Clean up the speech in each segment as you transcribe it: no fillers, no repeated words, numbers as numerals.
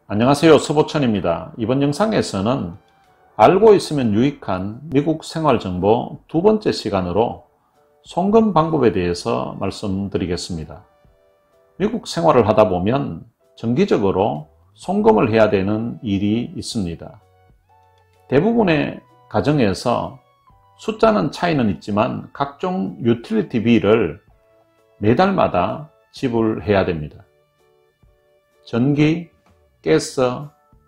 안녕하세요, 서보천입니다. 이번 영상에서는 알고 있으면 유익한 미국 생활정보 두 번째 시간으로 송금 방법에 대해서 말씀드리겠습니다. 미국 생활을 하다 보면 정기적으로 송금을 해야 되는 일이 있습니다. 대부분의 가정에서 숫자는 차이는 있지만 각종 유틸리티 비를 매달마다 지불해야 됩니다. 전기, 가스,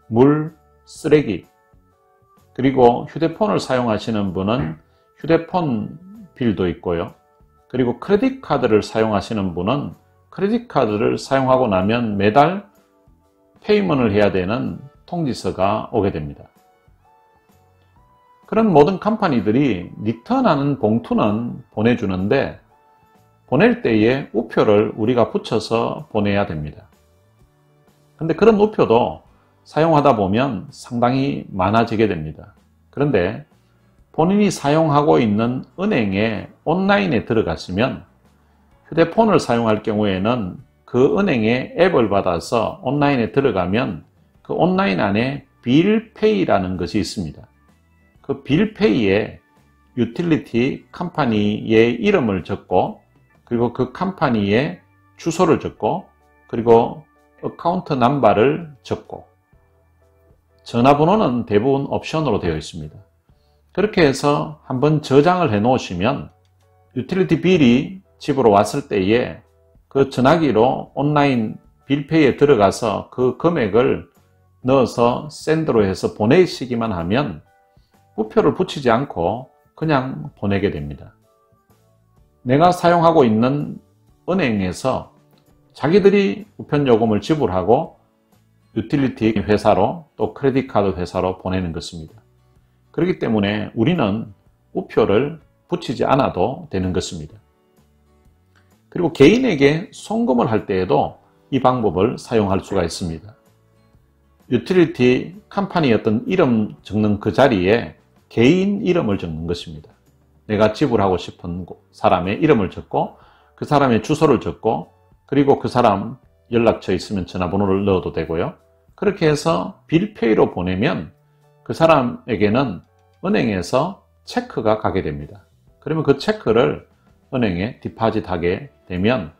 물, 쓰레기, 그리고 휴대폰을 사용하시는 분은 휴대폰 빌도 있고요. 그리고 크레딧 카드를 사용하시는 분은 크레딧 카드를 사용하고 나면 매달 페이먼을 해야 되는 통지서가 오게 됩니다. 그런 모든 컴퍼니들이 리턴하는 봉투는 보내주는데 보낼 때에 우표를 우리가 붙여서 보내야 됩니다. 근데 그런 우표도 사용하다 보면 상당히 많아지게 됩니다. 그런데 본인이 사용하고 있는 은행에 온라인에 들어가시면 휴대폰을 사용할 경우에는 그 은행의 앱을 받아서 온라인에 들어가면 그 온라인 안에 빌페이라는 것이 있습니다. 그 빌페이에 유틸리티 컴퍼니의 이름을 적고 그리고 그 컴퍼니의 주소를 적고 그리고 어카운트 넘버를 적고 전화번호는 대부분 옵션으로 되어 있습니다. 그렇게 해서 한번 저장을 해 놓으시면 유틸리티 빌이 집으로 왔을 때에 그 전화기로 온라인 빌페이에 들어가서 그 금액을 넣어서 샌드로 해서 보내시기만 하면 우표를 붙이지 않고 그냥 보내게 됩니다. 내가 사용하고 있는 은행에서 자기들이 우편 요금을 지불하고 유틸리티 회사로 또 크레딧 카드 회사로 보내는 것입니다. 그렇기 때문에 우리는 우표를 붙이지 않아도 되는 것입니다. 그리고 개인에게 송금을 할 때에도 이 방법을 사용할 수가 있습니다. 유틸리티 컴퍼니 어떤 이름 적는 그 자리에 개인 이름을 적는 것입니다. 내가 지불하고 싶은 사람의 이름을 적고 그 사람의 주소를 적고 그리고 그 사람 연락처 있으면 전화번호를 넣어도 되고요. 그렇게 해서 빌페이로 보내면 그 사람에게는 은행에서 체크가 가게 됩니다. 그러면 그 체크를 은행에 디파짓하게 되면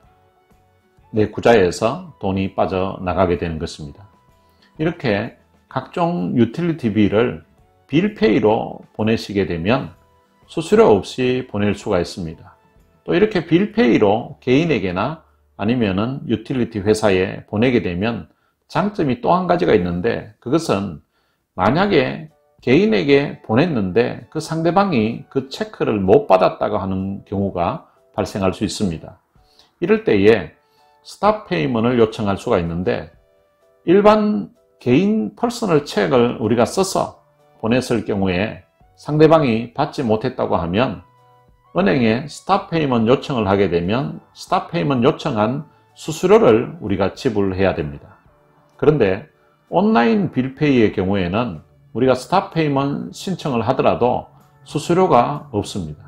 내 구자에서 돈이 빠져나가게 되는 것입니다. 이렇게 각종 유틸리티 비를 빌페이로 보내시게 되면 수수료 없이 보낼 수가 있습니다. 또 이렇게 빌페이로 개인에게나 아니면은 유틸리티 회사에 보내게 되면 장점이 또 한 가지가 있는데 그것은 만약에 개인에게 보냈는데 그 상대방이 그 체크를 못 받았다고 하는 경우가 발생할 수 있습니다. 이럴 때에 스탑 페이먼을 요청할 수가 있는데 일반 개인 퍼스널 체크를 우리가 써서 보냈을 경우에 상대방이 받지 못했다고 하면 은행에 스탑 페이먼 요청을 하게 되면 스탑 페이먼 요청한 수수료를 우리가 지불해야 됩니다. 그런데 온라인 빌페이의 경우에는 우리가 스탑 페이먼 신청을 하더라도 수수료가 없습니다.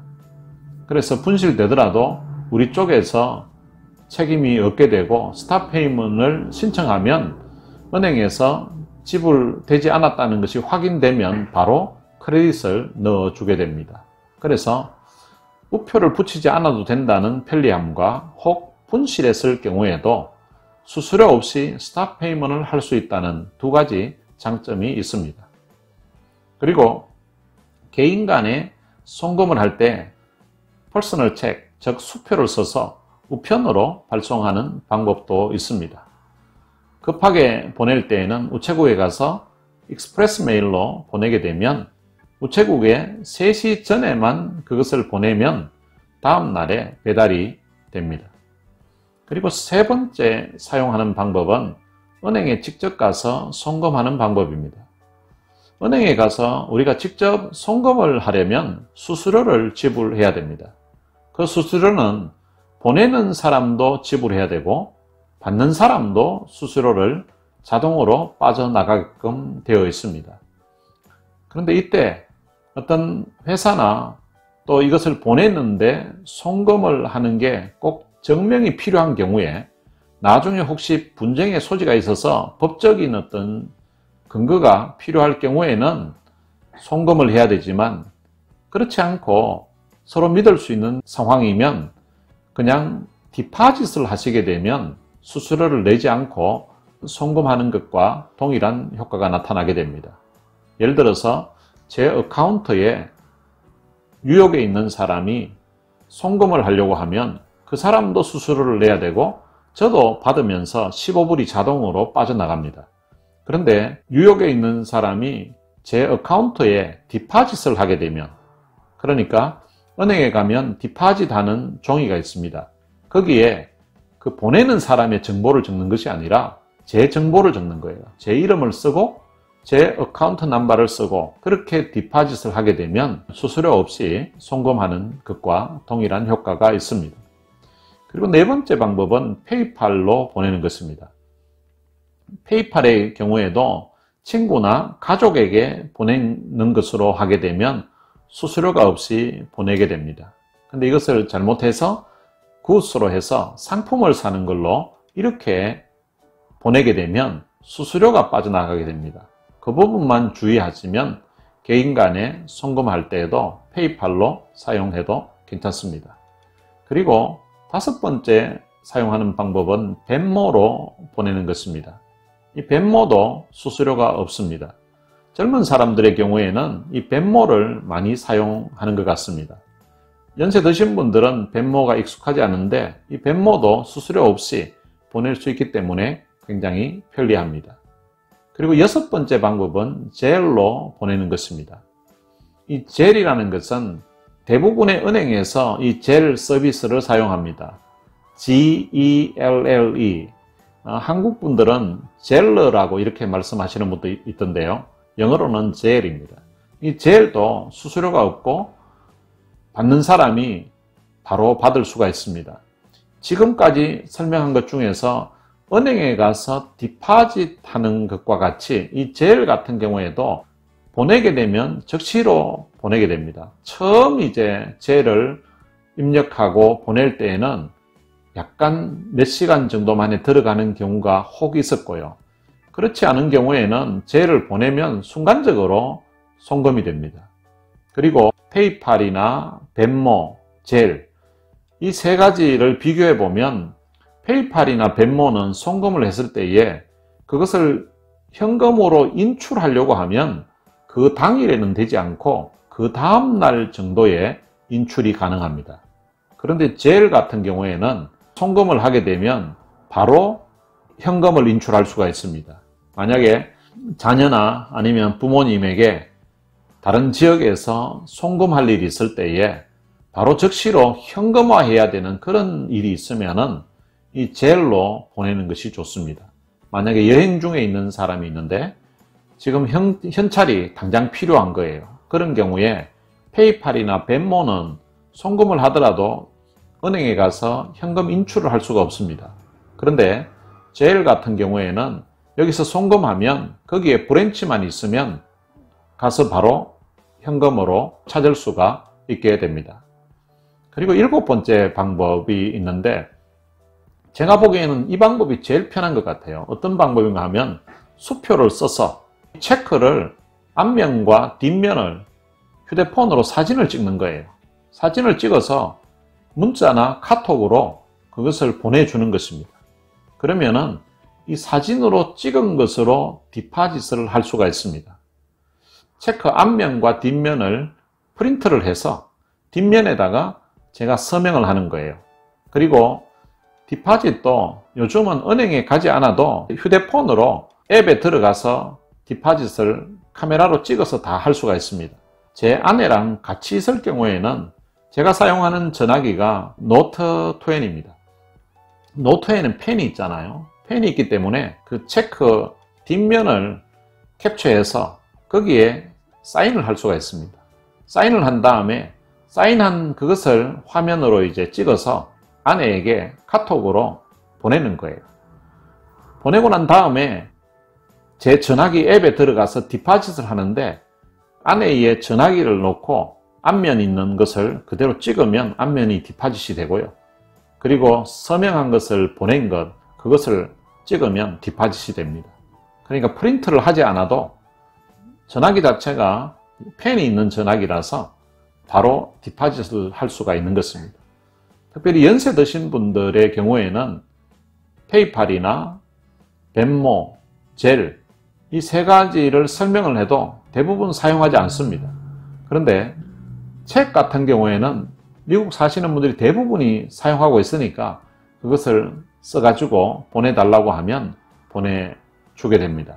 그래서 분실되더라도 우리 쪽에서 책임이 없게 되고 스탑 페이먼을 신청하면 은행에서 지불되지 않았다는 것이 확인되면 바로 크레딧을 넣어주게 됩니다. 그래서 우표를 붙이지 않아도 된다는 편리함과 혹 분실했을 경우에도 수수료 없이 스탑 페이먼을 할 수 있다는 두 가지 장점이 있습니다. 그리고 개인 간에 송금을 할 때 퍼스널 체크, 즉 수표를 써서 우편으로 발송하는 방법도 있습니다. 급하게 보낼 때에는 우체국에 가서 익스프레스 메일로 보내게 되면 우체국에 3시 전에만 그것을 보내면 다음 날에 배달이 됩니다. 그리고 세 번째 사용하는 방법은 은행에 직접 가서 송금하는 방법입니다. 은행에 가서 우리가 직접 송금을 하려면 수수료를 지불해야 됩니다. 그 수수료는 보내는 사람도 지불해야 되고 받는 사람도 수수료를 자동으로 빠져나가게끔 되어 있습니다. 그런데 이때 어떤 회사나 또 이것을 보냈는데 송금을 하는 게 꼭 증명이 필요한 경우에 나중에 혹시 분쟁의 소지가 있어서 법적인 어떤 근거가 필요할 경우에는 송금을 해야 되지만, 그렇지 않고 서로 믿을 수 있는 상황이면 그냥 디파짓을 하시게 되면 수수료를 내지 않고 송금하는 것과 동일한 효과가 나타나게 됩니다. 예를 들어서 제 어카운트에 뉴욕에 있는 사람이 송금을 하려고 하면 그 사람도 수수료를 내야 되고 저도 받으면서 15불이 자동으로 빠져나갑니다. 그런데 뉴욕에 있는 사람이 제 어카운트에 디파짓을 하게 되면, 그러니까 은행에 가면 디파짓 하는 종이가 있습니다. 거기에 그 보내는 사람의 정보를 적는 것이 아니라 제 정보를 적는 거예요. 제 이름을 쓰고 제 어카운트 넘버를 쓰고 그렇게 디파짓을 하게 되면 수수료 없이 송금하는 것과 동일한 효과가 있습니다. 그리고 네 번째 방법은 페이팔로 보내는 것입니다. 페이팔의 경우에도 친구나 가족에게 보내는 것으로 하게 되면 수수료가 없이 보내게 됩니다. 근데 이것을 잘못해서 굿으로 해서 상품을 사는 걸로 이렇게 보내게 되면 수수료가 빠져나가게 됩니다. 그 부분만 주의하시면 개인 간에 송금할 때에도 페이팔로 사용해도 괜찮습니다. 그리고 다섯 번째 사용하는 방법은 벤모로 보내는 것입니다. 이 벤모도 수수료가 없습니다. 젊은 사람들의 경우에는 이 벤모를 많이 사용하는 것 같습니다. 연세 드신 분들은 벤모가 익숙하지 않은데 이 벤모도 수수료 없이 보낼 수 있기 때문에 굉장히 편리합니다. 그리고 여섯 번째 방법은 젤로 보내는 것입니다. 이 젤이라는 것은 대부분의 은행에서 이 젤 서비스를 사용합니다. G-E-L-L-E. 한국 분들은 젤러라고 이렇게 말씀하시는 분도 있던데요. 영어로는 젤입니다. 이 젤도 수수료가 없고 받는 사람이 바로 받을 수가 있습니다. 지금까지 설명한 것 중에서 은행에 가서 디파짓 하는 것과 같이 이 젤 같은 경우에도 보내게 되면 즉시로 보내게 됩니다. 처음 이제 젤을 입력하고 보낼 때에는 약간 몇 시간 정도 만에 들어가는 경우가 혹 있었고요. 그렇지 않은 경우에는 젤을 보내면 순간적으로 송금이 됩니다. 그리고 페이팔이나 벤모, 젤, 이 세 가지를 비교해 보면 페이팔이나 벤모는 송금을 했을 때에 그것을 현금으로 인출하려고 하면 그 당일에는 되지 않고 그 다음날 정도에 인출이 가능합니다. 그런데 젤 같은 경우에는 송금을 하게 되면 바로 현금을 인출할 수가 있습니다. 만약에 자녀나 아니면 부모님에게 다른 지역에서 송금할 일이 있을 때에 바로 즉시로 현금화해야 되는 그런 일이 있으면은 이 젤로 보내는 것이 좋습니다. 만약에 여행 중에 있는 사람이 있는데 지금 현찰이 당장 필요한 거예요. 그런 경우에 페이팔이나 벤모는 송금을 하더라도 은행에 가서 현금 인출을 할 수가 없습니다. 그런데 젤 같은 경우에는 여기서 송금하면 거기에 브랜치만 있으면 가서 바로 현금으로 찾을 수가 있게 됩니다. 그리고 일곱 번째 방법이 있는데 제가 보기에는 이 방법이 제일 편한 것 같아요. 어떤 방법인가 하면 수표를 써서 체크를 앞면과 뒷면을 휴대폰으로 사진을 찍는 거예요. 사진을 찍어서 문자나 카톡으로 그것을 보내주는 것입니다. 그러면은 이 사진으로 찍은 것으로 디파짓을 할 수가 있습니다. 체크 앞면과 뒷면을 프린트를 해서 뒷면에다가 제가 서명을 하는 거예요. 그리고 디파짓도 요즘은 은행에 가지 않아도 휴대폰으로 앱에 들어가서 디파짓을 카메라로 찍어서 다 할 수가 있습니다. 제 아내랑 같이 있을 경우에는 제가 사용하는 전화기가 노트 20입니다. 노트 20은 펜이 있잖아요. 펜이 있기 때문에 그 체크 뒷면을 캡처해서 거기에 사인을 할 수가 있습니다. 사인을 한 다음에 사인한 그것을 화면으로 이제 찍어서 아내에게 카톡으로 보내는 거예요. 보내고 난 다음에 제 전화기 앱에 들어가서 디파짓을 하는데 아내의 전화기를 놓고 앞면 있는 것을 그대로 찍으면 앞면이 디파짓이 되고요. 그리고 서명한 것을 보낸 것, 그것을 찍으면 디파짓이 됩니다. 그러니까 프린트를 하지 않아도 전화기 자체가 펜이 있는 전화기라서 바로 디파짓을 할 수가 있는 것입니다. 특별히 연세 드신 분들의 경우에는 페이팔이나 벤모, 젤, 이 세 가지를 설명을 해도 대부분 사용하지 않습니다. 그런데 책 같은 경우에는 미국 사시는 분들이 대부분이 사용하고 있으니까 그것을 써가지고 보내달라고 하면 보내주게 됩니다.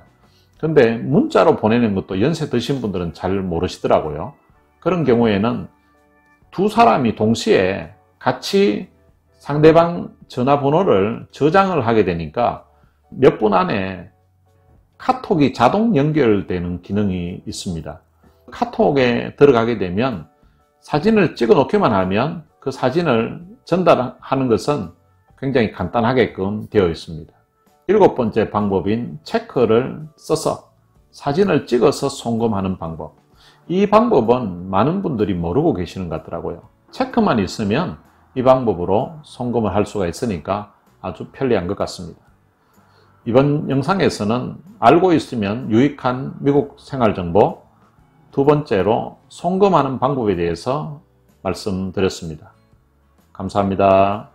그런데 문자로 보내는 것도 연세 드신 분들은 잘 모르시더라고요. 그런 경우에는 두 사람이 동시에 같이 상대방 전화번호를 저장을 하게 되니까 몇 분 안에 카톡이 자동 연결되는 기능이 있습니다. 카톡에 들어가게 되면 사진을 찍어 놓기만 하면 그 사진을 전달하는 것은 굉장히 간단하게끔 되어 있습니다. 7번째 방법인 체크를 써서 사진을 찍어서 송금하는 방법. 이 방법은 많은 분들이 모르고 계시는 것 같더라고요. 체크만 있으면 이 방법으로 송금을 할 수가 있으니까 아주 편리한 것 같습니다. 이번 영상에서는 알고 있으면 유익한 미국 생활정보, 두 번째로 송금하는 방법에 대해서 말씀드렸습니다. 감사합니다.